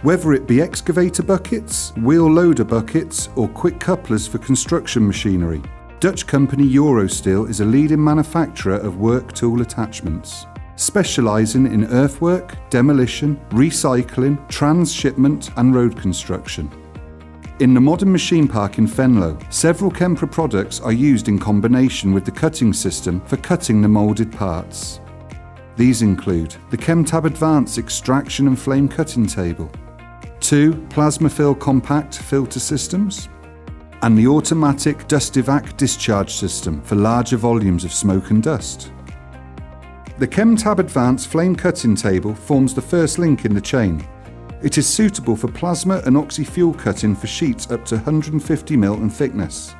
Whether it be excavator buckets, wheel loader buckets, or quick couplers for construction machinery, Dutch company Eurosteel is a leading manufacturer of work tool attachments, specialising in earthwork, demolition, recycling, transshipment and road construction. In the modern machine park in Venlo, several Kemper products are used in combination with the cutting system for cutting the moulded parts. These include the Kemtab Advanced Extraction and Flame Cutting Table, 2 Plasma Fill Compact Filter Systems, and the automatic Dust-Evac discharge system for larger volumes of smoke and dust. The Kemtab Advanced Flame Cutting Table forms the first link in the chain. It is suitable for plasma and oxy-fuel cutting for sheets up to 150 mm in thickness.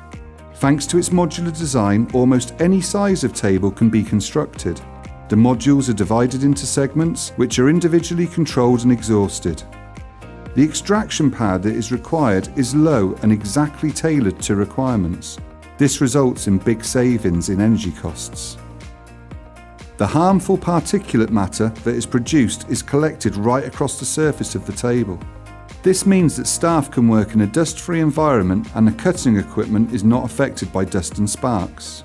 Thanks to its modular design, almost any size of table can be constructed. The modules are divided into segments, which are individually controlled and exhausted. The extraction power that is required is low and exactly tailored to requirements. This results in big savings in energy costs. The harmful particulate matter that is produced is collected right across the surface of the table. This means that staff can work in a dust-free environment and the cutting equipment is not affected by dust and sparks.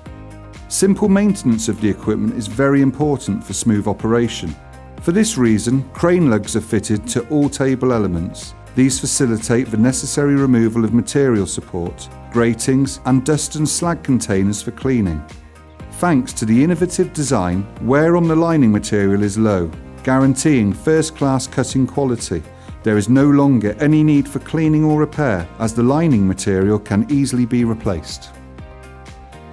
Simple maintenance of the equipment is very important for smooth operation. For this reason, crane lugs are fitted to all table elements. These facilitate the necessary removal of material support, gratings and dust and slag containers for cleaning. Thanks to the innovative design, wear on the lining material is low, guaranteeing first-class cutting quality. There is no longer any need for cleaning or repair, as the lining material can easily be replaced.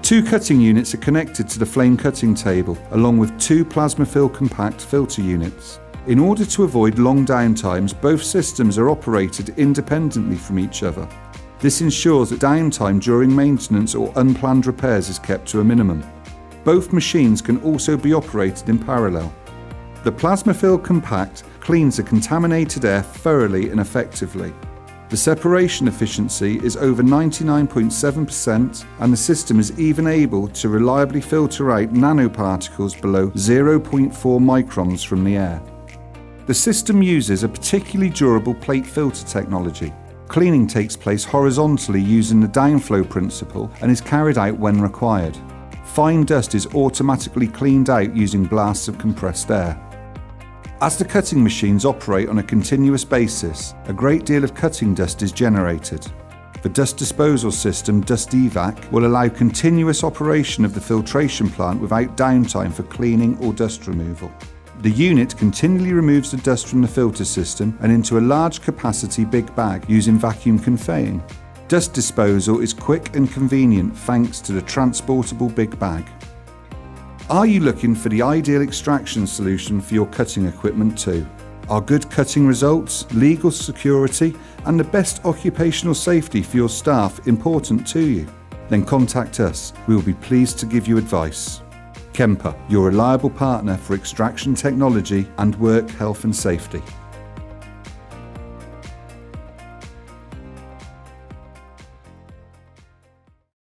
2 cutting units are connected to the flame cutting table, along with 2 plasma fill compact filter units. In order to avoid long downtimes, both systems are operated independently from each other. This ensures that downtime during maintenance or unplanned repairs is kept to a minimum. Both machines can also be operated in parallel. The Plasma Fill Compact cleans the contaminated air thoroughly and effectively. The separation efficiency is over 99.7% and the system is even able to reliably filter out nanoparticles below 0.4 microns from the air. The system uses a particularly durable plate filter technology. Cleaning takes place horizontally using the downflow principle and is carried out when required. Fine dust is automatically cleaned out using blasts of compressed air. As the cutting machines operate on a continuous basis, a great deal of cutting dust is generated. The dust disposal system, Dust-Evac, will allow continuous operation of the filtration plant without downtime for cleaning or dust removal. The unit continually removes the dust from the filter system and into a large capacity big bag using vacuum conveying. Dust disposal is quick and convenient thanks to the transportable big bag. Are you looking for the ideal extraction solution for your cutting equipment too? Are good cutting results, legal security and the best occupational safety for your staff important to you? Then contact us. We will be pleased to give you advice. Kemper, your reliable partner for extraction technology and work health and safety.